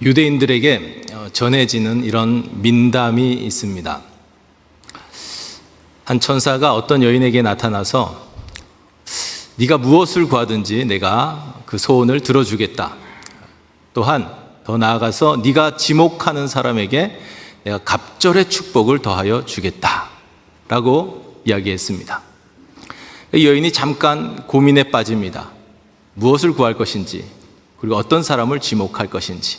유대인들에게 전해지는 이런 민담이 있습니다. 한 천사가 어떤 여인에게 나타나서 네가 무엇을 구하든지 내가 그 소원을 들어주겠다. 또한 더 나아가서 네가 지목하는 사람에게 내가 갑절의 축복을 더하여 주겠다 라고 이야기했습니다. 여인이 잠깐 고민에 빠집니다. 무엇을 구할 것인지, 그리고 어떤 사람을 지목할 것인지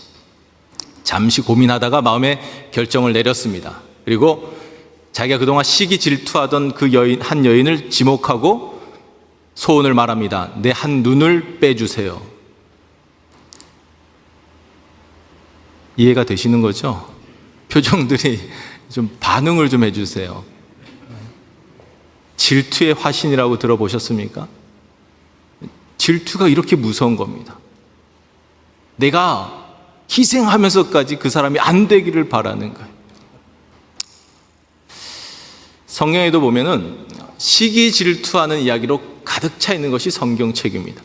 잠시 고민하다가 마음의 결정을 내렸습니다. 그리고 자기가 그동안 시기 질투하던 그 한 여인을 지목하고 소원을 말합니다. 내 한 눈을 빼주세요. 이해가 되시는 거죠? 표정들이 좀 반응을 좀 해주세요. 질투의 화신이라고 들어보셨습니까? 질투가 이렇게 무서운 겁니다. 내가 희생하면서까지 그 사람이 안 되기를 바라는 거예요. 성경에도 보면은 시기 질투하는 이야기로 가득 차 있는 것이 성경책입니다.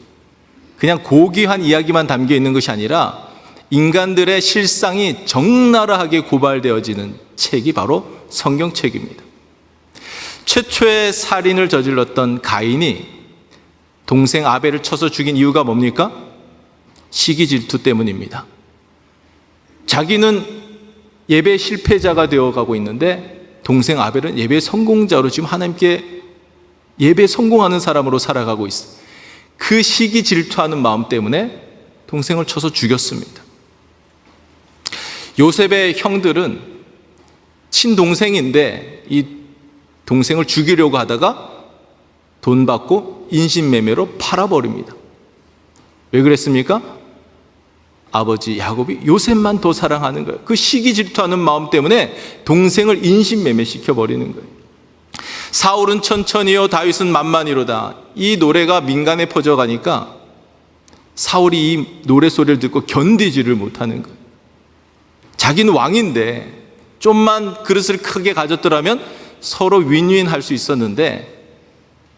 그냥 고귀한 이야기만 담겨 있는 것이 아니라 인간들의 실상이 적나라하게 고발되어지는 책이 바로 성경책입니다. 최초의 살인을 저질렀던 가인이 동생 아벨을 쳐서 죽인 이유가 뭡니까? 시기 질투 때문입니다. 자기는 예배 실패자가 되어가고 있는데 동생 아벨은 예배 성공자로 지금 하나님께 예배 성공하는 사람으로 살아가고 있어요. 그 시기 질투하는 마음 때문에 동생을 쳐서 죽였습니다. 요셉의 형들은 친동생인데 이 동생을 죽이려고 하다가 돈 받고 인신매매로 팔아버립니다. 왜 그랬습니까? 아버지 야곱이 요셉만 더 사랑하는 거예요. 그 시기 질투하는 마음 때문에 동생을 인신매매 시켜버리는 거예요. 사울은 천천히요 다윗은 만만히로다. 이 노래가 민간에 퍼져가니까 사울이 이 노래소리를 듣고 견디지를 못하는 거예요. 자기는 왕인데 좀만 그릇을 크게 가졌더라면 서로 윈윈할 수 있었는데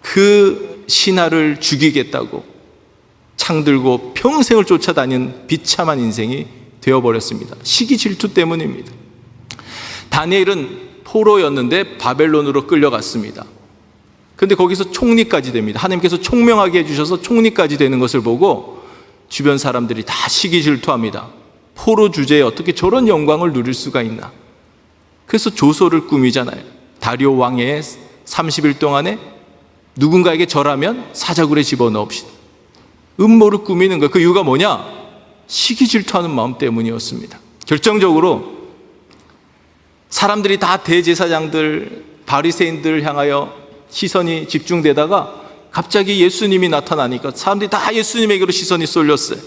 그 신하를 죽이겠다고 창들고 평생을 쫓아다닌 비참한 인생이 되어버렸습니다. 시기 질투 때문입니다. 다니엘은 포로였는데 바벨론으로 끌려갔습니다. 그런데 거기서 총리까지 됩니다. 하나님께서 총명하게 해주셔서 총리까지 되는 것을 보고 주변 사람들이 다 시기 질투합니다. 포로 주제에 어떻게 저런 영광을 누릴 수가 있나. 그래서 조소를 꾸미잖아요. 다리오 왕의 30일 동안에 누군가에게 절하면 사자굴에 집어넣읍시다. 음모를 꾸미는 거예요. 그 이유가 뭐냐? 시기 질투하는 마음 때문이었습니다. 결정적으로 사람들이 다 대제사장들, 바리새인들 향하여 시선이 집중되다가 갑자기 예수님이 나타나니까 사람들이 다 예수님에게로 시선이 쏠렸어요.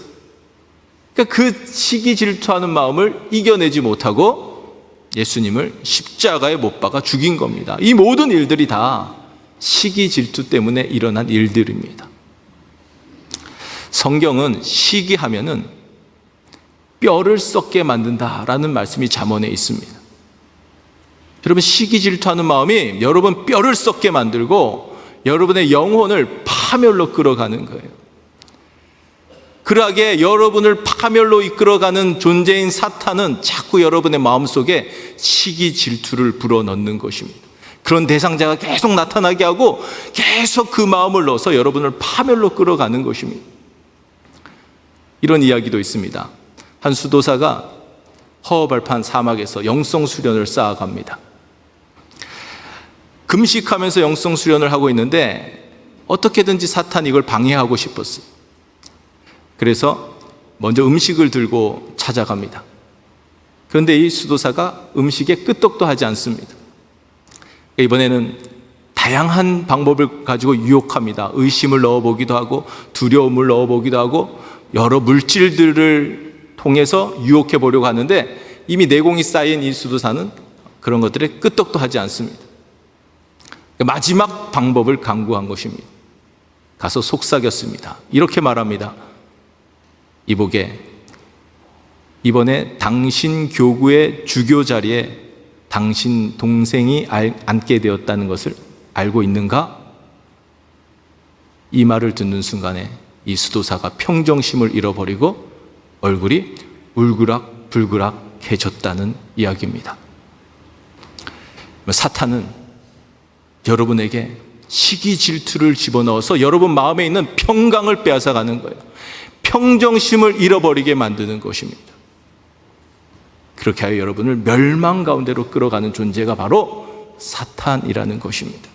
그러니까 그 시기 질투하는 마음을 이겨내지 못하고 예수님을 십자가에 못 박아 죽인 겁니다. 이 모든 일들이 다 시기 질투 때문에 일어난 일들입니다. 성경은 시기하면은 뼈를 썩게 만든다라는 말씀이 잠언에 있습니다. 여러분, 시기 질투하는 마음이 여러분 뼈를 썩게 만들고 여러분의 영혼을 파멸로 끌어가는 거예요. 그러하게 여러분을 파멸로 이끌어가는 존재인 사탄은 자꾸 여러분의 마음속에 시기 질투를 불어넣는 것입니다. 그런 대상자가 계속 나타나게 하고 계속 그 마음을 넣어서 여러분을 파멸로 끌어가는 것입니다. 이런 이야기도 있습니다. 한 수도사가 허허벌판 사막에서 영성 수련을 쌓아갑니다. 금식하면서 영성 수련을 하고 있는데 어떻게든지 사탄이 이걸 방해하고 싶었어요. 그래서 먼저 음식을 들고 찾아갑니다. 그런데 이 수도사가 음식에 끄떡도 하지 않습니다. 이번에는 다양한 방법을 가지고 유혹합니다. 의심을 넣어보기도 하고 두려움을 넣어보기도 하고 여러 물질들을 통해서 유혹해 보려고 하는데 이미 내공이 쌓인 이 수도사는 그런 것들에 끄떡도 하지 않습니다. 마지막 방법을 강구한 것입니다. 가서 속삭였습니다. 이렇게 말합니다. 이보게, 이번에 당신 교구의 주교 자리에 당신 동생이 앉게 되었다는 것을 알고 있는가? 이 말을 듣는 순간에 이 수도사가 평정심을 잃어버리고 얼굴이 울그락 불그락해졌다는 이야기입니다. 사탄은 여러분에게 시기 질투를 집어넣어서 여러분 마음에 있는 평강을 빼앗아가는 거예요. 평정심을 잃어버리게 만드는 것입니다. 그렇게 하여 여러분을 멸망 가운데로 끌어가는 존재가 바로 사탄이라는 것입니다.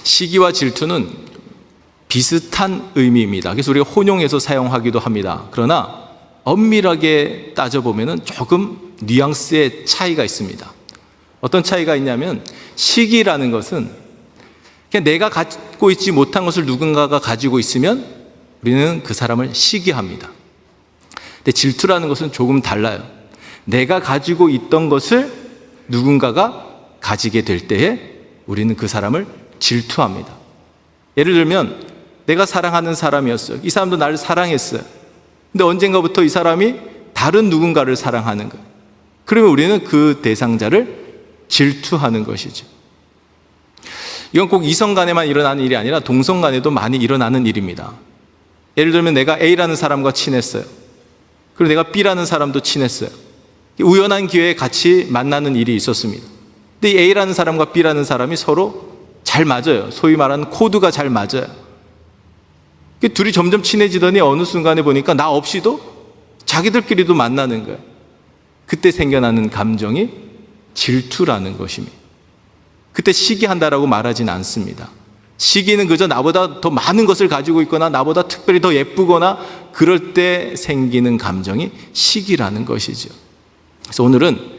시기와 질투는 비슷한 의미입니다. 그래서 우리가 혼용해서 사용하기도 합니다. 그러나 엄밀하게 따져보면 조금 뉘앙스의 차이가 있습니다. 어떤 차이가 있냐면, 시기라는 것은 그냥 내가 갖고 있지 못한 것을 누군가가 가지고 있으면 우리는 그 사람을 시기합니다. 근데 질투라는 것은 조금 달라요. 내가 가지고 있던 것을 누군가가 가지게 될 때에 우리는 그 사람을 질투합니다. 예를 들면 내가 사랑하는 사람이었어요. 이 사람도 나를 사랑했어요. 근데 언젠가부터 이 사람이 다른 누군가를 사랑하는 거예요. 그러면 우리는 그 대상자를 질투하는 것이죠. 이건 꼭 이성 간에만 일어나는 일이 아니라 동성 간에도 많이 일어나는 일입니다. 예를 들면 내가 A라는 사람과 친했어요. 그리고 내가 B라는 사람도 친했어요. 우연한 기회에 같이 만나는 일이 있었습니다. 근데 이 A라는 사람과 B라는 사람이 서로 잘 맞아요. 소위 말하는 코드가 잘 맞아요. 둘이 점점 친해지더니 어느 순간에 보니까 나 없이도 자기들끼리도 만나는 거예요. 그때 생겨나는 감정이 질투라는 것입니다. 그때 시기한다라고 말하진 않습니다. 시기는 그저 나보다 더 많은 것을 가지고 있거나 나보다 특별히 더 예쁘거나 그럴 때 생기는 감정이 시기라는 것이죠. 그래서 오늘은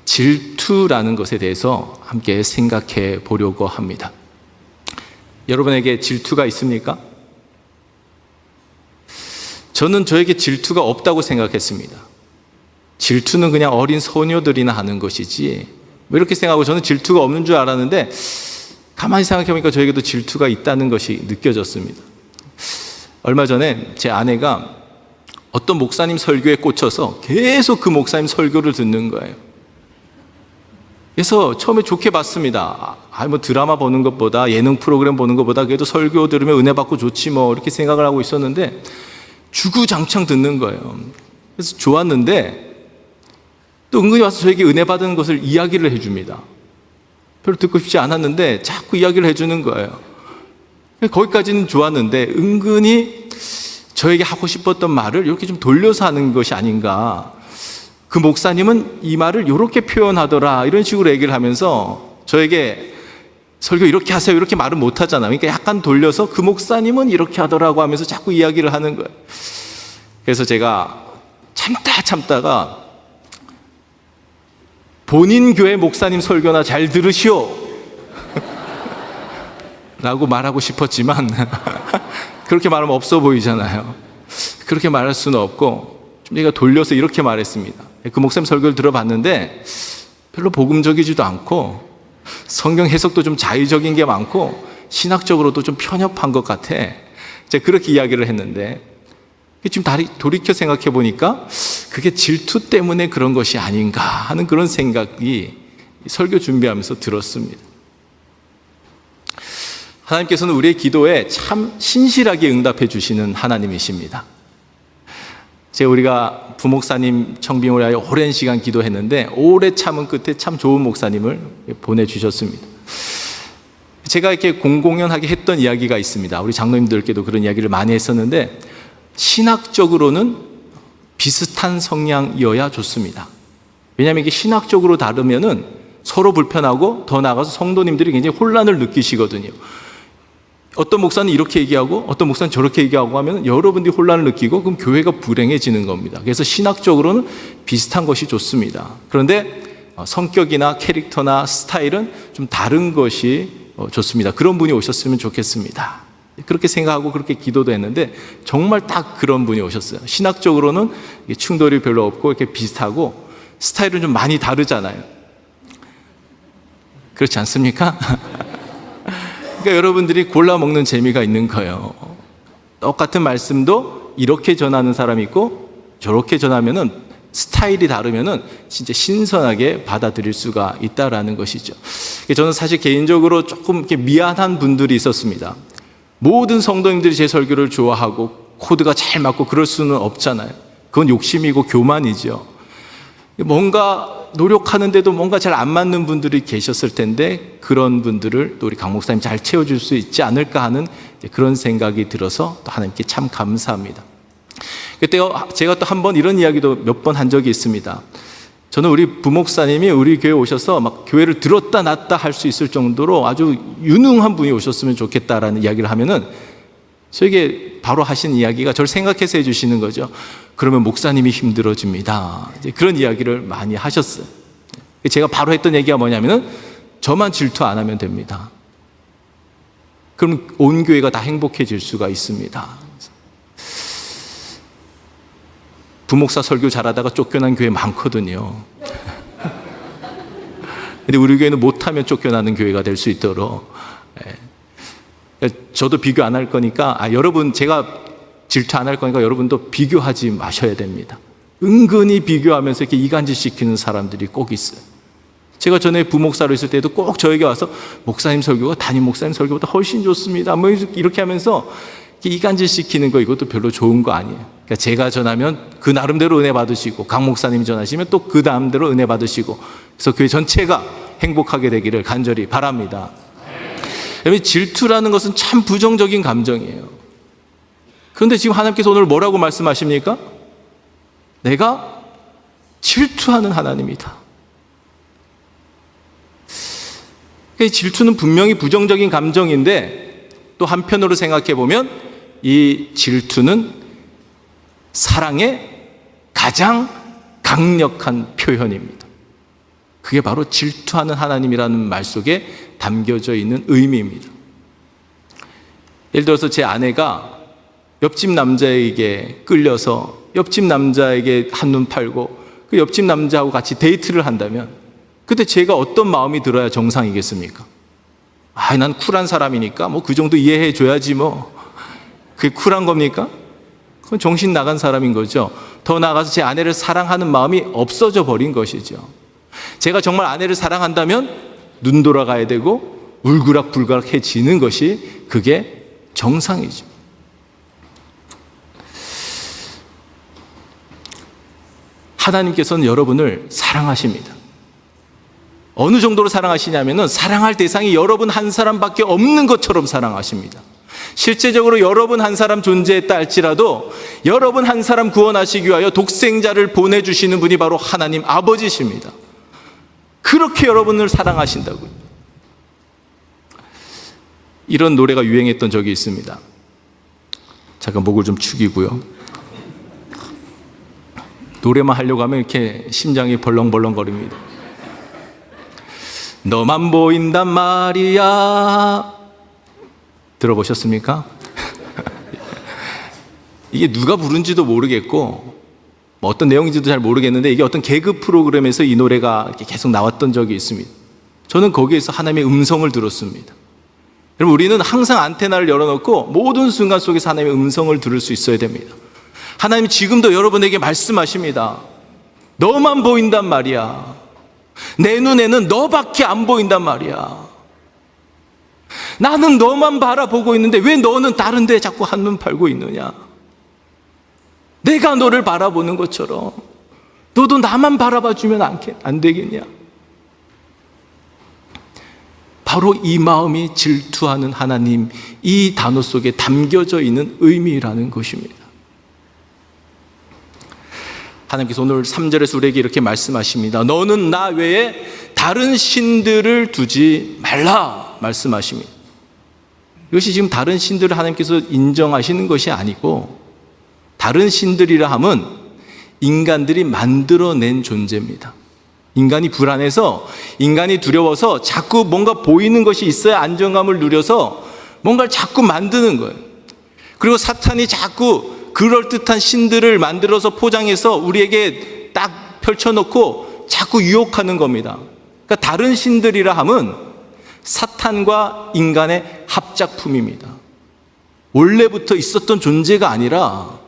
질투라는 것에 대해서 함께 생각해 보려고 합니다. 여러분에게 질투가 있습니까? 저는 저에게 질투가 없다고 생각했습니다. 질투는 그냥 어린 소녀들이나 하는 것이지, 이렇게 생각하고 저는 질투가 없는 줄 알았는데 가만히 생각해보니까 저에게도 질투가 있다는 것이 느껴졌습니다. 얼마 전에 제 아내가 어떤 목사님 설교에 꽂혀서 계속 그 목사님 설교를 듣는 거예요. 그래서 처음에 좋게 봤습니다. 뭐 드라마 보는 것보다, 예능 프로그램 보는 것보다 그래도 설교 들으면 은혜 받고 좋지 뭐, 이렇게 생각을 하고 있었는데 주구장창 듣는 거예요. 그래서 좋았는데 또 은근히 와서 저에게 은혜 받은 것을 이야기를 해줍니다. 별로 듣고 싶지 않았는데 자꾸 이야기를 해주는 거예요. 거기까지는 좋았는데 은근히 저에게 하고 싶었던 말을 이렇게 좀 돌려서 하는 것이 아닌가. 그 목사님은 이 말을 이렇게 표현하더라, 이런 식으로 얘기를 하면서 저에게 설교 이렇게 하세요, 이렇게 말은 못 하잖아요. 그러니까 약간 돌려서 그 목사님은 이렇게 하더라고 하면서 자꾸 이야기를 하는 거예요. 그래서 제가 참다가 본인 교회 목사님 설교나 잘 들으시오 라고 말하고 싶었지만 그렇게 말하면 없어 보이잖아요. 그렇게 말할 수는 없고 좀 제가 돌려서 이렇게 말했습니다. 그 목사님 설교를 들어봤는데 별로 복음적이지도 않고 성경 해석도 좀 자의적인 게 많고 신학적으로도 좀 편협한 것 같아. 제가 그렇게 이야기를 했는데 지금 돌이켜 생각해 보니까 그게 질투 때문에 그런 것이 아닌가 하는 그런 생각이 설교 준비하면서 들었습니다. 하나님께서는 우리의 기도에 참 신실하게 응답해 주시는 하나님이십니다. 우리가 부목사님 청빙을 위하여 오랜 시간 기도했는데 오래 참은 끝에 참 좋은 목사님을 보내주셨습니다. 제가 이렇게 공공연하게 했던 이야기가 있습니다. 우리 장로님들께도 그런 이야기를 많이 했었는데 신학적으로는 비슷한 성향이어야 좋습니다. 왜냐하면 이게 신학적으로 다르면은 서로 불편하고 더 나아가서 성도님들이 굉장히 혼란을 느끼시거든요. 어떤 목사는 이렇게 얘기하고 어떤 목사는 저렇게 얘기하고 하면 여러분들이 혼란을 느끼고 그럼 교회가 불행해지는 겁니다. 그래서 신학적으로는 비슷한 것이 좋습니다. 그런데 성격이나 캐릭터나 스타일은 좀 다른 것이 좋습니다. 그런 분이 오셨으면 좋겠습니다. 그렇게 생각하고 그렇게 기도도 했는데 정말 딱 그런 분이 오셨어요. 신학적으로는 충돌이 별로 없고 이렇게 비슷하고 스타일은 좀 많이 다르잖아요. 그렇지 않습니까? 그러니까 여러분들이 골라 먹는 재미가 있는 거예요. 똑같은 말씀도 이렇게 전하는 사람이 있고 저렇게 전하면은 스타일이 다르면은 진짜 신선하게 받아들일 수가 있다라는 것이죠. 저는 사실 개인적으로 조금 이렇게 미안한 분들이 있었습니다. 모든 성도님들이 제 설교를 좋아하고 코드가 잘 맞고 그럴 수는 없잖아요. 그건 욕심이고 교만이죠. 뭔가 노력하는데도 뭔가 잘 안 맞는 분들이 계셨을 텐데 그런 분들을 또 우리 강 목사님 잘 채워줄 수 있지 않을까 하는 그런 생각이 들어서 또 하나님께 참 감사합니다. 그때 제가 또 한 번 이런 이야기도 몇 번 한 적이 있습니다. 저는 우리 부목사님이 우리 교회에 오셔서 막 교회를 들었다 놨다 할 수 있을 정도로 아주 유능한 분이 오셨으면 좋겠다라는 이야기를 하면은 저에게 바로 하신 이야기가 저를 생각해서 해주시는 거죠. 그러면 목사님이 힘들어집니다. 이제 그런 이야기를 많이 하셨어요. 제가 바로 했던 얘기가 뭐냐면은 저만 질투 안 하면 됩니다. 그럼 온 교회가 다 행복해질 수가 있습니다. 부목사 설교 잘하다가 쫓겨난 교회 많거든요. 근데 우리 교회는 못하면 쫓겨나는 교회가 될 수 있도록 저도 비교 안 할 거니까 여러분 제가 질투 안 할 거니까 여러분도 비교하지 마셔야 됩니다. 은근히 비교하면서 이렇게 이간질 시키는 사람들이 꼭 있어요. 제가 전에 부목사로 있을 때도 꼭 저에게 와서 목사님 설교가 담임 목사님 설교보다 훨씬 좋습니다. 뭐 이렇게 하면서 이간질 시키는 거 이것도 별로 좋은 거 아니에요. 그러니까 제가 전하면 그 나름대로 은혜 받으시고 강 목사님이 전하시면 또 그 다음대로 은혜 받으시고 그래서 교회 전체가 행복하게 되기를 간절히 바랍니다. 여러분 질투라는 것은 참 부정적인 감정이에요. 그런데 지금 하나님께서 오늘 뭐라고 말씀하십니까? 내가 질투하는 하나님이다. 질투는 분명히 부정적인 감정인데 또 한편으로 생각해 보면 이 질투는 사랑의 가장 강력한 표현입니다. 그게 바로 질투하는 하나님이라는 말 속에 담겨져 있는 의미입니다. 예를 들어서 제 아내가 옆집 남자에게 끌려서 옆집 남자에게 한눈 팔고 그 옆집 남자하고 같이 데이트를 한다면 그때 제가 어떤 마음이 들어야 정상이겠습니까? 난 쿨한 사람이니까 뭐 그 정도 이해해 줘야지 뭐 그게 쿨한 겁니까? 그건 정신 나간 사람인 거죠. 더 나아가서 제 아내를 사랑하는 마음이 없어져 버린 것이죠. 제가 정말 아내를 사랑한다면 눈 돌아가야 되고 울그락불그락해지는 것이 그게 정상이죠. 하나님께서는 여러분을 사랑하십니다. 어느 정도로 사랑하시냐면은 사랑할 대상이 여러분 한 사람밖에 없는 것처럼 사랑하십니다. 실제적으로 여러분 한 사람 존재했다 할지라도 여러분 한 사람 구원하시기 위하여 독생자를 보내주시는 분이 바로 하나님 아버지십니다. 그렇게 여러분을 사랑하신다고요. 이런 노래가 유행했던 적이 있습니다. 잠깐 목을 좀 축이고요. 노래만 하려고 하면 이렇게 심장이 벌렁벌렁거립니다. 너만 보인단 말이야. 들어보셨습니까? 이게 누가 부른지도 모르겠고 뭐 어떤 내용인지도 잘 모르겠는데 이게 어떤 개그 프로그램에서 이 노래가 이렇게 계속 나왔던 적이 있습니다. 저는 거기에서 하나님의 음성을 들었습니다. 여러분 우리는 항상 안테나를 열어놓고 모든 순간 속에서 하나님의 음성을 들을 수 있어야 됩니다. 하나님이 지금도 여러분에게 말씀하십니다. 너만 보인단 말이야. 내 눈에는 너밖에 안 보인단 말이야. 나는 너만 바라보고 있는데 왜 너는 다른 데 자꾸 한눈 팔고 있느냐. 내가 너를 바라보는 것처럼 너도 나만 바라봐주면 안 되겠냐. 바로 이 마음이 질투하는 하나님, 이 단어 속에 담겨져 있는 의미라는 것입니다. 하나님께서 오늘 3절에서 우리에게 이렇게 말씀하십니다. 너는 나 외에 다른 신들을 두지 말라 말씀하십니다. 이것이 지금 다른 신들을 하나님께서 인정하시는 것이 아니고 다른 신들이라 함은 인간들이 만들어낸 존재입니다. 인간이 불안해서 인간이 두려워서 자꾸 뭔가 보이는 것이 있어야 안정감을 누려서 뭔가를 자꾸 만드는 거예요. 그리고 사탄이 자꾸 그럴듯한 신들을 만들어서 포장해서 우리에게 딱 펼쳐놓고 자꾸 유혹하는 겁니다. 그러니까 다른 신들이라 함은 사탄과 인간의 합작품입니다. 원래부터 있었던 존재가 아니라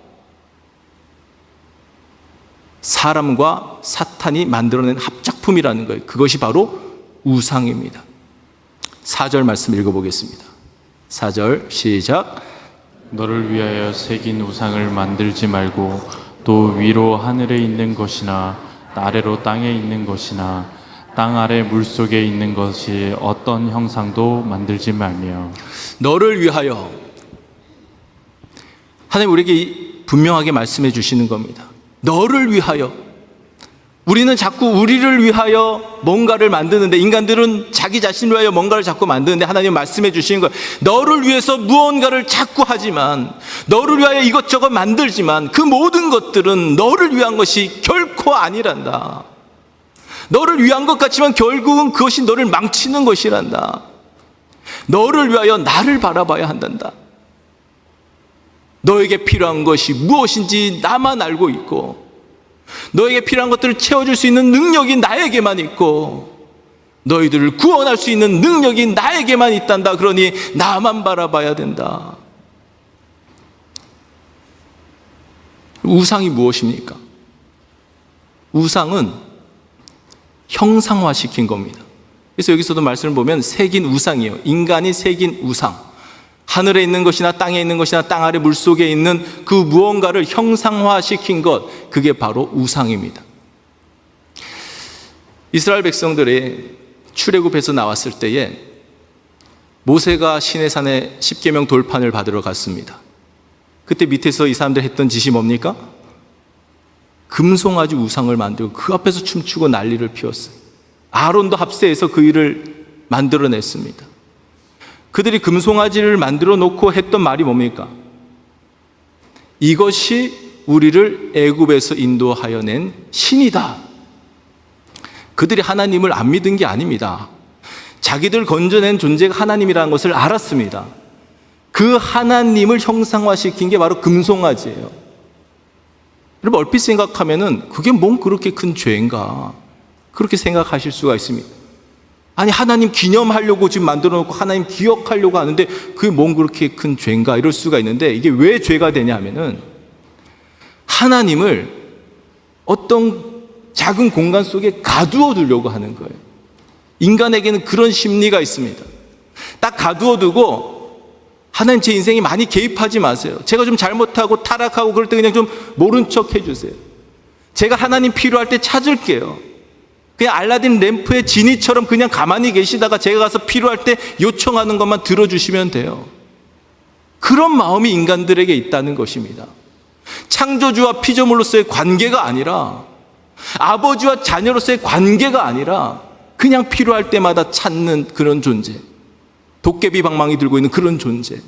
사람과 사탄이 만들어낸 합작품이라는 거예요. 그것이 바로 우상입니다. 4절 말씀 읽어보겠습니다. 4절 시작. 너를 위하여 새긴 우상을 만들지 말고 또 위로 하늘에 있는 것이나 아래로 땅에 있는 것이나 땅 아래 물속에 있는 것이 어떤 형상도 만들지 말며. 너를 위하여. 하나님 우리에게 분명하게 말씀해 주시는 겁니다. 너를 위하여. 우리는 자꾸 우리를 위하여 뭔가를 만드는데, 인간들은 자기 자신을 위하여 뭔가를 자꾸 만드는데, 하나님 말씀해 주시는 거예요. 너를 위해서 무언가를 자꾸 하지만, 너를 위하여 이것저것 만들지만 그 모든 것들은 너를 위한 것이 결코 아니란다. 너를 위한 것 같지만 결국은 그것이 너를 망치는 것이란다. 너를 위하여 나를 바라봐야 한단다. 너에게 필요한 것이 무엇인지 나만 알고 있고, 너에게 필요한 것들을 채워줄 수 있는 능력이 나에게만 있고, 너희들을 구원할 수 있는 능력이 나에게만 있단다. 그러니 나만 바라봐야 된다. 우상이 무엇입니까? 우상은 형상화시킨 겁니다. 그래서 여기서도 말씀을 보면 새긴 우상이에요. 인간이 새긴 우상. 하늘에 있는 것이나 땅에 있는 것이나 땅 아래 물속에 있는 그 무언가를 형상화시킨 것, 그게 바로 우상입니다. 이스라엘 백성들이 출애굽에서 나왔을 때에 모세가 시내산에 십계명 돌판을 받으러 갔습니다. 그때 밑에서 이 사람들이 했던 짓이 뭡니까? 금송아지 우상을 만들고 그 앞에서 춤추고 난리를 피웠어요. 아론도 합세해서 그 일을 만들어냈습니다. 그들이 금송아지를 만들어 놓고 했던 말이 뭡니까? 이것이 우리를 애굽에서 인도하여 낸 신이다. 그들이 하나님을 안 믿은 게 아닙니다. 자기들 건져낸 존재가 하나님이라는 것을 알았습니다. 그 하나님을 형상화시킨 게 바로 금송아지예요. 여러분 얼핏 생각하면은 그게 뭔 그렇게 큰 죄인가, 그렇게 생각하실 수가 있습니다. 아니 하나님 기념하려고 지금 만들어 놓고 하나님 기억하려고 하는데 그게 뭔 그렇게 큰 죄인가, 이럴 수가 있는데, 이게 왜 죄가 되냐 하면은 하나님을 어떤 작은 공간 속에 가두어 두려고 하는 거예요. 인간에게는 그런 심리가 있습니다. 딱 가두어 두고 하나님 제 인생에 많이 개입하지 마세요. 제가 좀 잘못하고 타락하고 그럴 때 그냥 좀 모른 척 해주세요. 제가 하나님 필요할 때 찾을게요. 그냥 알라딘 램프의 지니처럼 그냥 가만히 계시다가 제가 가서 필요할 때 요청하는 것만 들어주시면 돼요. 그런 마음이 인간들에게 있다는 것입니다. 창조주와 피조물로서의 관계가 아니라, 아버지와 자녀로서의 관계가 아니라 그냥 필요할 때마다 찾는 그런 존재, 도깨비 방망이 들고 있는 그런 존재,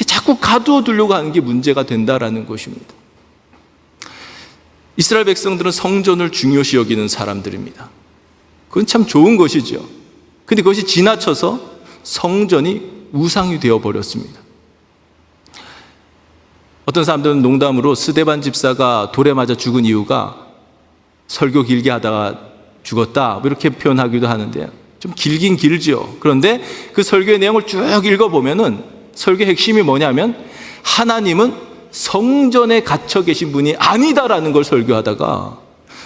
자꾸 가두어 두려고 하는 게 문제가 된다라는 것입니다. 이스라엘 백성들은 성전을 중요시 여기는 사람들입니다. 그건 참 좋은 것이죠. 근데 그것이 지나쳐서 성전이 우상이 되어버렸습니다. 어떤 사람들은 농담으로 스데반 집사가 돌에 맞아 죽은 이유가 설교 길게 하다가 죽었다, 뭐 이렇게 표현하기도 하는데요. 좀 길긴 길죠. 그런데 그 설교의 내용을 쭉 읽어보면은 설교의 핵심이 뭐냐면 하나님은 성전에 갇혀 계신 분이 아니다라는 걸 설교하다가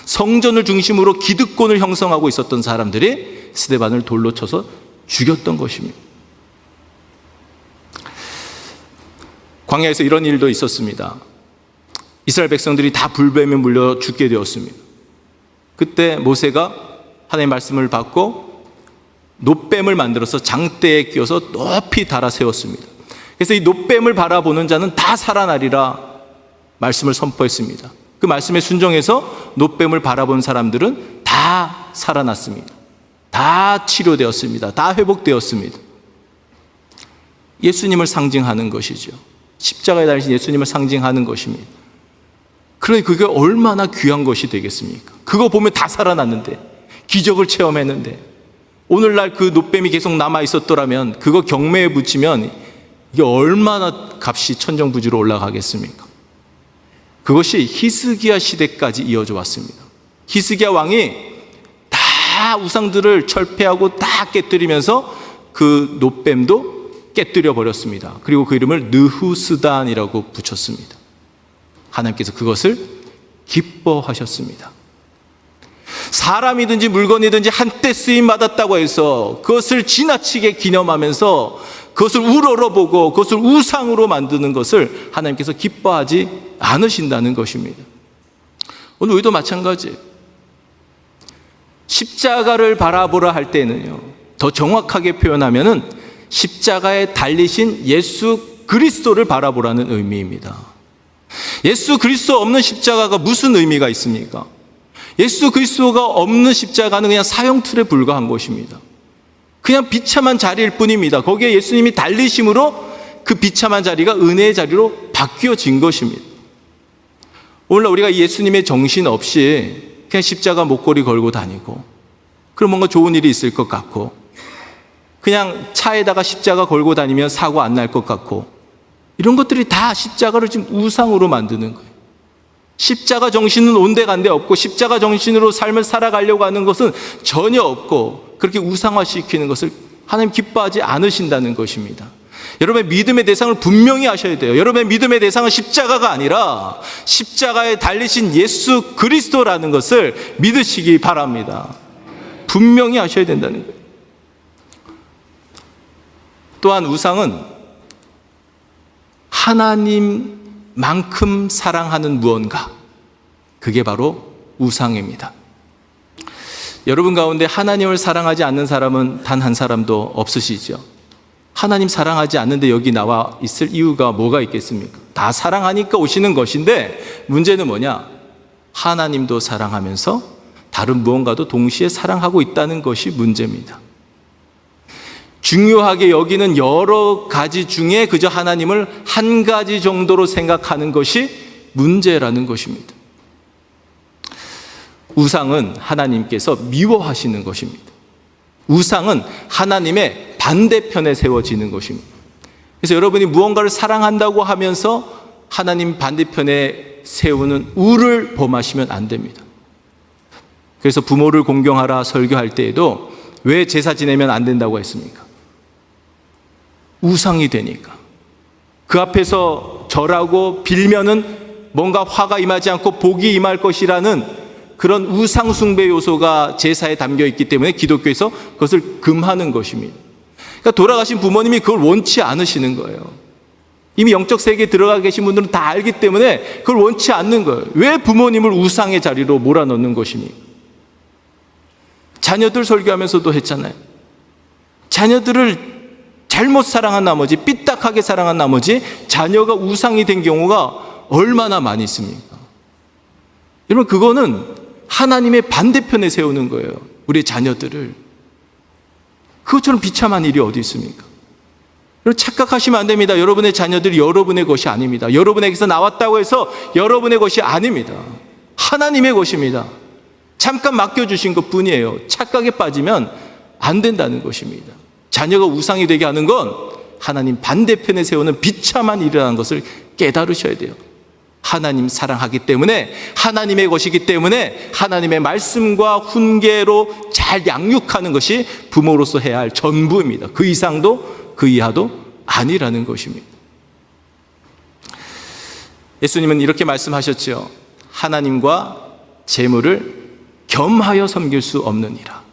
성전을 중심으로 기득권을 형성하고 있었던 사람들이 스데반을 돌로 쳐서 죽였던 것입니다. 광야에서 이런 일도 있었습니다. 이스라엘 백성들이 다 불뱀에 물려 죽게 되었습니다. 그때 모세가 하나님의 말씀을 받고 놋뱀을 만들어서 장대에 끼워서 높이 달아 세웠습니다. 그래서 이 놋뱀을 바라보는 자는 다 살아나리라 말씀을 선포했습니다. 그 말씀에 순종해서 놋뱀을 바라본 사람들은 다 살아났습니다. 다 치료되었습니다. 다 회복되었습니다. 예수님을 상징하는 것이죠. 십자가에 달리신 예수님을 상징하는 것입니다. 그러니 그게 얼마나 귀한 것이 되겠습니까? 그거 보면 다 살아났는데, 기적을 체험했는데, 오늘날 그 놋뱀이 계속 남아 있었더라면, 그거 경매에 붙이면 이게 얼마나 값이 천정부지로 올라가겠습니까? 그것이 히스기야 시대까지 이어져 왔습니다. 히스기야 왕이 다 우상들을 철폐하고 다 깨뜨리면서 그 놋뱀도 깨뜨려 버렸습니다. 그리고 그 이름을 느후스단이라고 붙였습니다. 하나님께서 그것을 기뻐하셨습니다. 사람이든지 물건이든지 한때 쓰임 받았다고 해서 그것을 지나치게 기념하면서 그것을 우러러보고 그것을 우상으로 만드는 것을 하나님께서 기뻐하지 않으신다는 것입니다. 오늘 우리도 마찬가지예요. 십자가를 바라보라 할 때는요, 더 정확하게 표현하면은 십자가에 달리신 예수 그리스도를 바라보라는 의미입니다. 예수 그리스도 없는 십자가가 무슨 의미가 있습니까? 예수 그리스도가 없는 십자가는 그냥 사형틀에 불과한 것입니다. 그냥 비참한 자리일 뿐입니다. 거기에 예수님이 달리심으로 그 비참한 자리가 은혜의 자리로 바뀌어진 것입니다. 오늘날 우리가 예수님의 정신 없이 그냥 십자가 목걸이 걸고 다니고, 그럼 뭔가 좋은 일이 있을 것 같고, 그냥 차에다가 십자가 걸고 다니면 사고 안 날 것 같고, 이런 것들이 다 십자가를 지금 우상으로 만드는 거예요. 십자가 정신은 온데간데 없고, 십자가 정신으로 삶을 살아가려고 하는 것은 전혀 없고, 그렇게 우상화시키는 것을 하나님 기뻐하지 않으신다는 것입니다. 여러분의 믿음의 대상을 분명히 하셔야 돼요. 여러분의 믿음의 대상은 십자가가 아니라 십자가에 달리신 예수 그리스도라는 것을 믿으시기 바랍니다. 분명히 하셔야 된다는 거예요. 또한 우상은 하나님만큼 사랑하는 무언가, 그게 바로 우상입니다. 여러분 가운데 하나님을 사랑하지 않는 사람은 단 한 사람도 없으시죠? 하나님 사랑하지 않는데 여기 나와 있을 이유가 뭐가 있겠습니까? 다 사랑하니까 오시는 것인데, 문제는 뭐냐? 하나님도 사랑하면서 다른 무언가도 동시에 사랑하고 있다는 것이 문제입니다. 중요하게 여기는 여러 가지 중에 그저 하나님을 한 가지 정도로 생각하는 것이 문제라는 것입니다. 우상은 하나님께서 미워하시는 것입니다. 우상은 하나님의 반대편에 세워지는 것입니다. 그래서 여러분이 무언가를 사랑한다고 하면서 하나님 반대편에 세우는 우를 범하시면 안 됩니다. 그래서 부모를 공경하라 설교할 때에도 왜 제사 지내면 안 된다고 했습니까? 우상이 되니까. 그 앞에서 절하고 빌면은 뭔가 화가 임하지 않고 복이 임할 것이라는 그런 우상 숭배 요소가 제사에 담겨 있기 때문에 기독교에서 그것을 금하는 것입니다. 그러니까 돌아가신 부모님이 그걸 원치 않으시는 거예요. 이미 영적 세계에 들어가 계신 분들은 다 알기 때문에 그걸 원치 않는 거예요. 왜 부모님을 우상의 자리로 몰아넣는 것입니까? 자녀들 설교하면서도 했잖아요. 자녀들을 잘못 사랑한 나머지, 삐딱하게 사랑한 나머지 자녀가 우상이 된 경우가 얼마나 많이 있습니까? 여러분, 그거는 하나님의 반대편에 세우는 거예요. 우리 자녀들을. 그것처럼 비참한 일이 어디 있습니까? 여러분, 착각하시면 안 됩니다. 여러분의 자녀들이 여러분의 것이 아닙니다. 여러분에게서 나왔다고 해서 여러분의 것이 아닙니다. 하나님의 것입니다. 잠깐 맡겨주신 것 뿐이에요. 착각에 빠지면 안 된다는 것입니다. 자녀가 우상이 되게 하는 건 하나님 반대편에 세우는 비참한 일이라는 것을 깨달으셔야 돼요. 하나님 사랑하기 때문에, 하나님의 것이기 때문에 하나님의 말씀과 훈계로 잘 양육하는 것이 부모로서 해야 할 전부입니다. 그 이상도 그 이하도 아니라는 것입니다. 예수님은 이렇게 말씀하셨죠. 하나님과 재물을 겸하여 섬길 수 없느니라.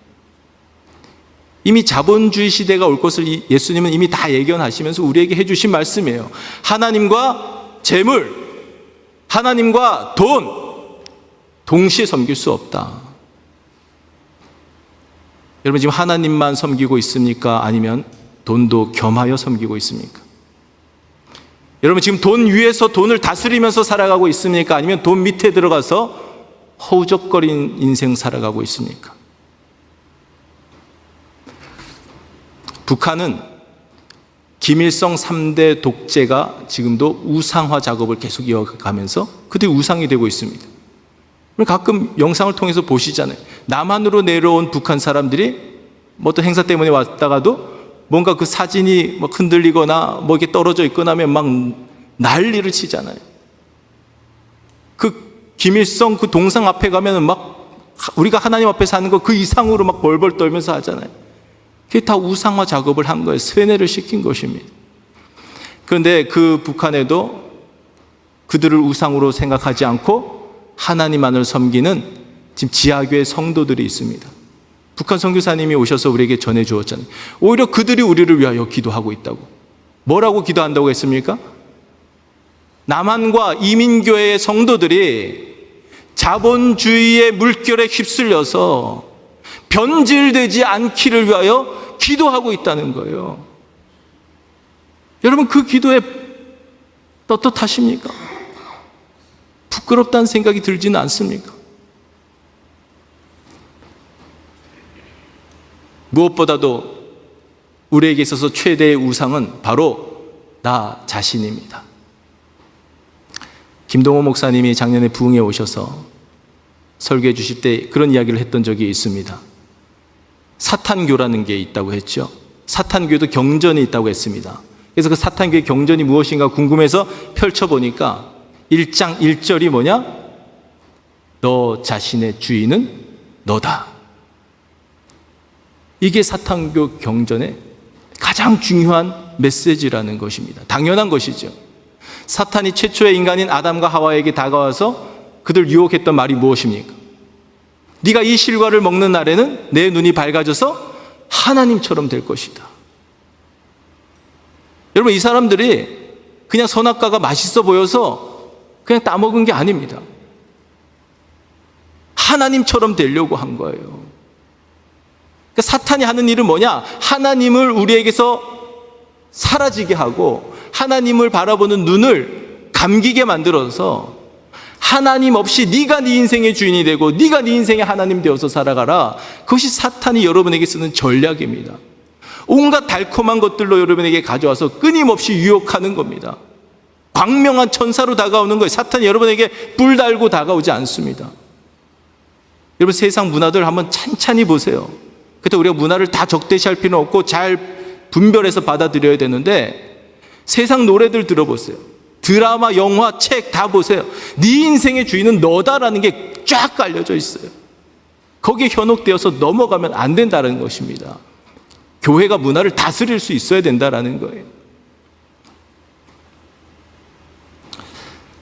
이미 자본주의 시대가 올 것을 예수님은 이미 다 예견하시면서 우리에게 해주신 말씀이에요. 하나님과 재물, 하나님과 돈, 동시에 섬길 수 없다. 여러분, 지금 하나님만 섬기고 있습니까? 아니면 돈도 겸하여 섬기고 있습니까? 여러분, 지금 돈 위에서 돈을 다스리면서 살아가고 있습니까? 아니면 돈 밑에 들어가서 허우적거린 인생 살아가고 있습니까? 북한은 김일성 3대 독재가 지금도 우상화 작업을 계속 이어가면서 그들이 우상이 되고 있습니다. 가끔 영상을 통해서 보시잖아요. 남한으로 내려온 북한 사람들이 뭐 어떤 행사 때문에 왔다가도 뭔가 그 사진이 뭐 흔들리거나 뭐 이렇게 떨어져 있거나 하면 막 난리를 치잖아요. 그 김일성 그 동상 앞에 가면은 막 우리가 하나님 앞에 사는 거 그 이상으로 막 벌벌 떨면서 하잖아요. 그게 다 우상화 작업을 한 거예요. 세뇌를 시킨 것입니다. 그런데 그 북한에도 그들을 우상으로 생각하지 않고 하나님만을 섬기는 지금 지하교회 성도들이 있습니다. 북한 선교사님이 오셔서 우리에게 전해 주었잖아요. 오히려 그들이 우리를 위하여 기도하고 있다고. 뭐라고 기도한다고 했습니까? 남한과 이민교회의 성도들이 자본주의의 물결에 휩쓸려서 변질되지 않기를 위하여 기도하고 있다는 거예요. 여러분, 그 기도에 떳떳하십니까? 부끄럽다는 생각이 들지는 않습니까? 무엇보다도 우리에게 있어서 최대의 우상은 바로 나 자신입니다. 김동호 목사님이 작년에 부흥에 오셔서 설교해 주실 때 그런 이야기를 했던 적이 있습니다. 사탄교라는 게 있다고 했죠. 사탄교도 경전이 있다고 했습니다. 그래서 그 사탄교의 경전이 무엇인가 궁금해서 펼쳐보니까 1장 1절이 뭐냐? 너 자신의 주인은 너다. 이게 사탄교 경전의 가장 중요한 메시지라는 것입니다. 당연한 것이죠. 사탄이 최초의 인간인 아담과 하와에게 다가와서 그들 유혹했던 말이 무엇입니까? 네가 이 실과를 먹는 날에는 내 눈이 밝아져서 하나님처럼 될 것이다. 여러분, 이 사람들이 그냥 선악과가 맛있어 보여서 그냥 따먹은 게 아닙니다. 하나님처럼 되려고 한 거예요. 그러니까 사탄이 하는 일은 뭐냐? 하나님을 우리에게서 사라지게 하고 하나님을 바라보는 눈을 감기게 만들어서 하나님 없이 네가 네 인생의 주인이 되고 네가 네 인생의 하나님 되어서 살아가라. 그것이 사탄이 여러분에게 쓰는 전략입니다. 온갖 달콤한 것들로 여러분에게 가져와서 끊임없이 유혹하는 겁니다. 광명한 천사로 다가오는 거예요. 사탄이 여러분에게 뿔 달고 다가오지 않습니다. 여러분, 세상 문화들 한번 찬찬히 보세요. 그때 우리가 문화를 다 적대시할 필요는 없고 잘 분별해서 받아들여야 되는데, 세상 노래들 들어보세요. 드라마, 영화, 책 다 보세요. 네 인생의 주인은 너다라는 게 쫙 깔려져 있어요. 거기에 현혹되어서 넘어가면 안 된다는 것입니다. 교회가 문화를 다스릴 수 있어야 된다는 거예요.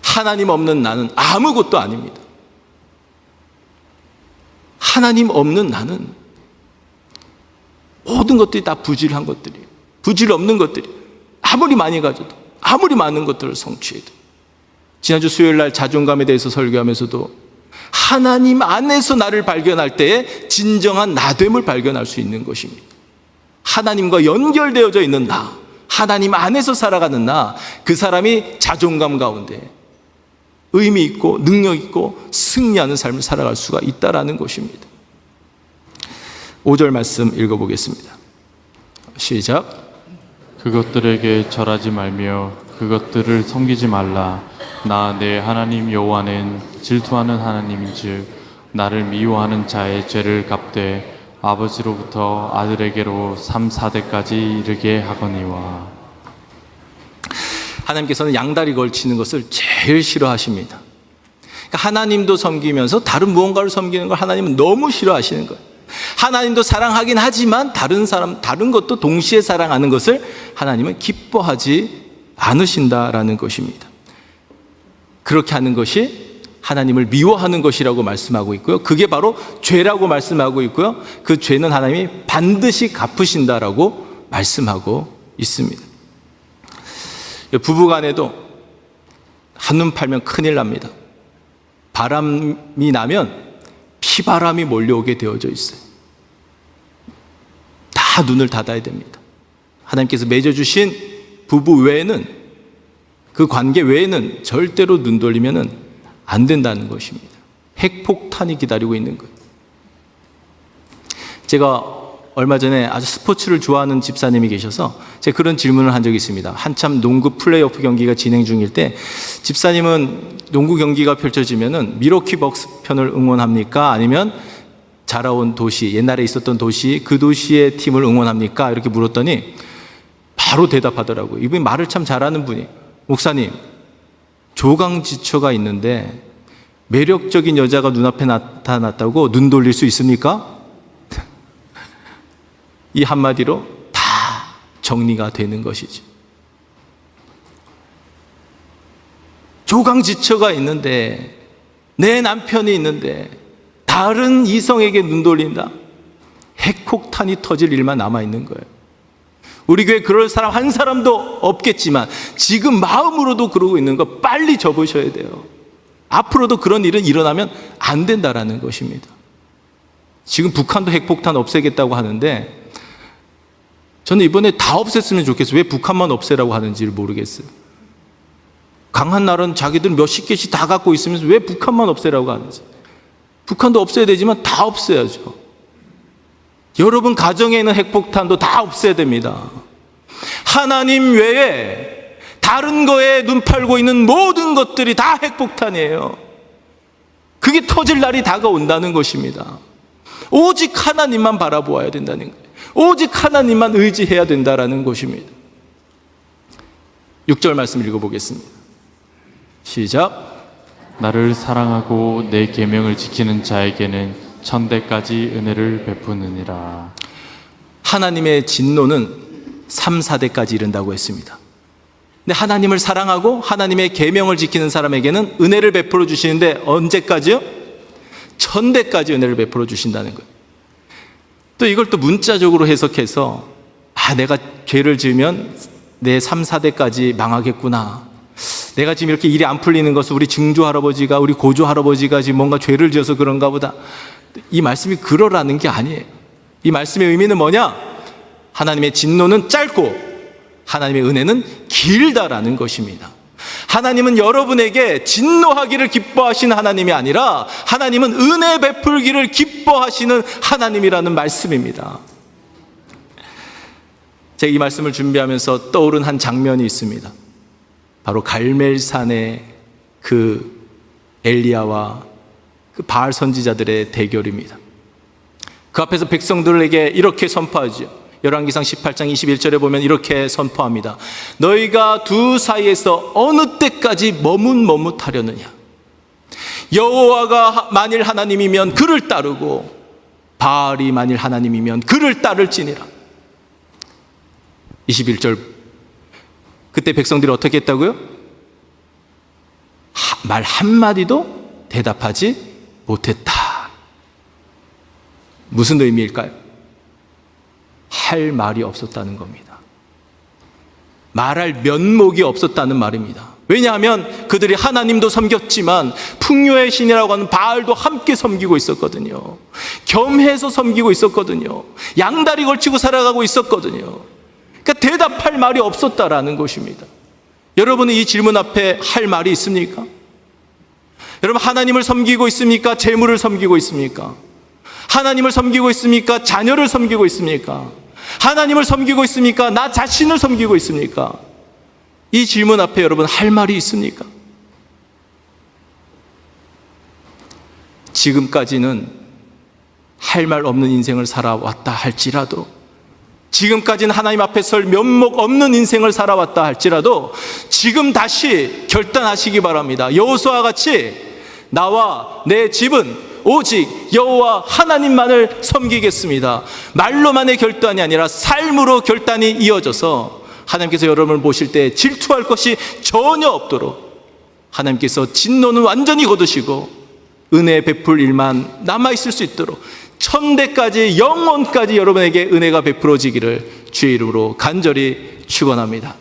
하나님 없는 나는 아무것도 아닙니다. 하나님 없는 나는 모든 것들이 다 부질한 것들이에요. 부질 없는 것들이 아무리 많이 가져도, 아무리 많은 것들을 성취해도. 지난주 수요일 날 자존감에 대해서 설교하면서도 하나님 안에서 나를 발견할 때에 진정한 나됨을 발견할 수 있는 것입니다. 하나님과 연결되어져 있는 나, 하나님 안에서 살아가는 나, 그 사람이 자존감 가운데 의미 있고 능력 있고 승리하는 삶을 살아갈 수가 있다라는 것입니다. 5절 말씀 읽어보겠습니다. 시작. 그것들에게 절하지 말며 그것들을 섬기지 말라. 나 내 하나님 여호와는 질투하는 하나님인즉 나를 미워하는 자의 죄를 갚되 아버지로부터 아들에게로 3, 4대까지 이르게 하거니와. 하나님께서는 양다리 걸치는 것을 제일 싫어하십니다. 그러니까 하나님도 섬기면서 다른 무언가를 섬기는 걸 하나님은 너무 싫어하시는 거예요. 하나님도 사랑하긴 하지만 다른 것도 동시에 사랑하는 것을 하나님은 기뻐하지 않으신다라는 것입니다. 그렇게 하는 것이 하나님을 미워하는 것이라고 말씀하고 있고요. 그게 바로 죄라고 말씀하고 있고요. 그 죄는 하나님이 반드시 갚으신다라고 말씀하고 있습니다. 부부간에도 한눈 팔면 큰일 납니다. 바람이 나면 피바람이 몰려오게 되어져 있어요. 다 눈을 닫아야 됩니다. 하나님께서 맺어주신 부부 외에는, 그 관계 외에는 절대로 눈 돌리면 안 된다는 것입니다. 핵폭탄이 기다리고 있는 거예요. 제가 얼마 전에 아주 스포츠를 좋아하는 집사님이 계셔서 제가 그런 질문을 한 적이 있습니다. 한참 농구 플레이오프 경기가 진행 중일 때 집사님은 농구 경기가 펼쳐지면은 미러키 벅스 편을 응원합니까? 아니면 자라온 도시, 옛날에 있었던 도시, 그 도시의 팀을 응원합니까? 이렇게 물었더니 바로 대답하더라고요. 이분이 말을 참 잘하는 분이, 목사님, 조강지처가 있는데 매력적인 여자가 눈앞에 나타났다고 눈 돌릴 수 있습니까? 이 한마디로 다 정리가 되는 것이죠. 조강지처가 있는데, 내 남편이 있는데 다른 이성에게 눈 돌린다? 핵폭탄이 터질 일만 남아있는 거예요. 우리 교회 그럴 사람 한 사람도 없겠지만 지금 마음으로도 그러고 있는 거 빨리 접으셔야 돼요. 앞으로도 그런 일은 일어나면 안 된다라는 것입니다. 지금 북한도 핵폭탄 없애겠다고 하는데 저는 이번에 다 없앴으면 좋겠어요. 왜 북한만 없애라고 하는지를 모르겠어요. 강한 나라는 자기들 몇십 개씩 다 갖고 있으면서 왜 북한만 없애라고 하는지. 북한도 없애야 되지만 다 없애야죠. 여러분 가정에 있는 핵폭탄도 다 없애야 됩니다. 하나님 외에 다른 거에 눈 팔고 있는 모든 것들이 다 핵폭탄이에요. 그게 터질 날이 다가온다는 것입니다. 오직 하나님만 바라보아야 된다는 거예요. 오직 하나님만 의지해야 된다는 것입니다. 6절 말씀 읽어보겠습니다. 시작. 나를 사랑하고 내 계명을 지키는 자에게는 천대까지 은혜를 베푸느니라. 하나님의 진노는 3, 4대까지 이른다고 했습니다. 근데 하나님을 사랑하고 하나님의 계명을 지키는 사람에게는 은혜를 베풀어 주시는데 언제까지요? 천대까지 은혜를 베풀어 주신다는 거예요. 또 이걸 또 문자적으로 해석해서 내가 죄를 지으면 내 3, 4대까지 망하겠구나. 내가 지금 이렇게 일이 안 풀리는 것은 우리 증조 할아버지가 우리 고조 할아버지가 지금 뭔가 죄를 지어서 그런가 보다. 이 말씀이 그러라는 게 아니에요. 이 말씀의 의미는 뭐냐? 하나님의 진노는 짧고 하나님의 은혜는 길다라는 것입니다. 하나님은 여러분에게 진노하기를 기뻐하시는 하나님이 아니라 하나님은 은혜 베풀기를 기뻐하시는 하나님이라는 말씀입니다. 제가 이 말씀을 준비하면서 떠오른 한 장면이 있습니다. 바로 갈멜산의 그 엘리야와 그 바알 선지자들의 대결입니다. 그 앞에서 백성들에게 이렇게 선포하죠. 열왕기상 18장 21절에 보면 이렇게 선포합니다. 너희가 두 사이에서 어느 때까지 머뭇머뭇하려느냐. 여호와가 만일 하나님이면 그를 따르고 바알이 만일 하나님이면 그를 따를지니라. 21절. 그때 백성들이 어떻게 했다고요? 말 한마디도 대답하지 못했다. 무슨 의미일까요? 할 말이 없었다는 겁니다. 말할 면목이 없었다는 말입니다. 왜냐하면 그들이 하나님도 섬겼지만 풍요의 신이라고 하는 바알도 함께 섬기고 있었거든요. 겸해서 섬기고 있었거든요. 양다리 걸치고 살아가고 있었거든요. 그러니까 대답할 말이 없었다라는 것입니다. 여러분은 이 질문 앞에 할 말이 있습니까? 여러분 하나님을 섬기고 있습니까? 재물을 섬기고 있습니까? 하나님을 섬기고 있습니까? 자녀를 섬기고 있습니까? 하나님을 섬기고 있습니까? 나 자신을 섬기고 있습니까? 이 질문 앞에 여러분 할 말이 있습니까? 지금까지는 할 말 없는 인생을 살아왔다 할지라도, 지금까지는 하나님 앞에 설 면목 없는 인생을 살아왔다 할지라도 지금 다시 결단하시기 바랍니다. 여호수아와 같이 나와 내 집은 오직 여호와 하나님만을 섬기겠습니다. 말로만의 결단이 아니라 삶으로 결단이 이어져서 하나님께서 여러분을 보실 때 질투할 것이 전혀 없도록 하나님께서 진노는 완전히 거두시고 은혜 베풀 일만 남아있을 수 있도록 천대까지 영원까지 여러분에게 은혜가 베풀어지기를 주의 이름으로 간절히 축원합니다.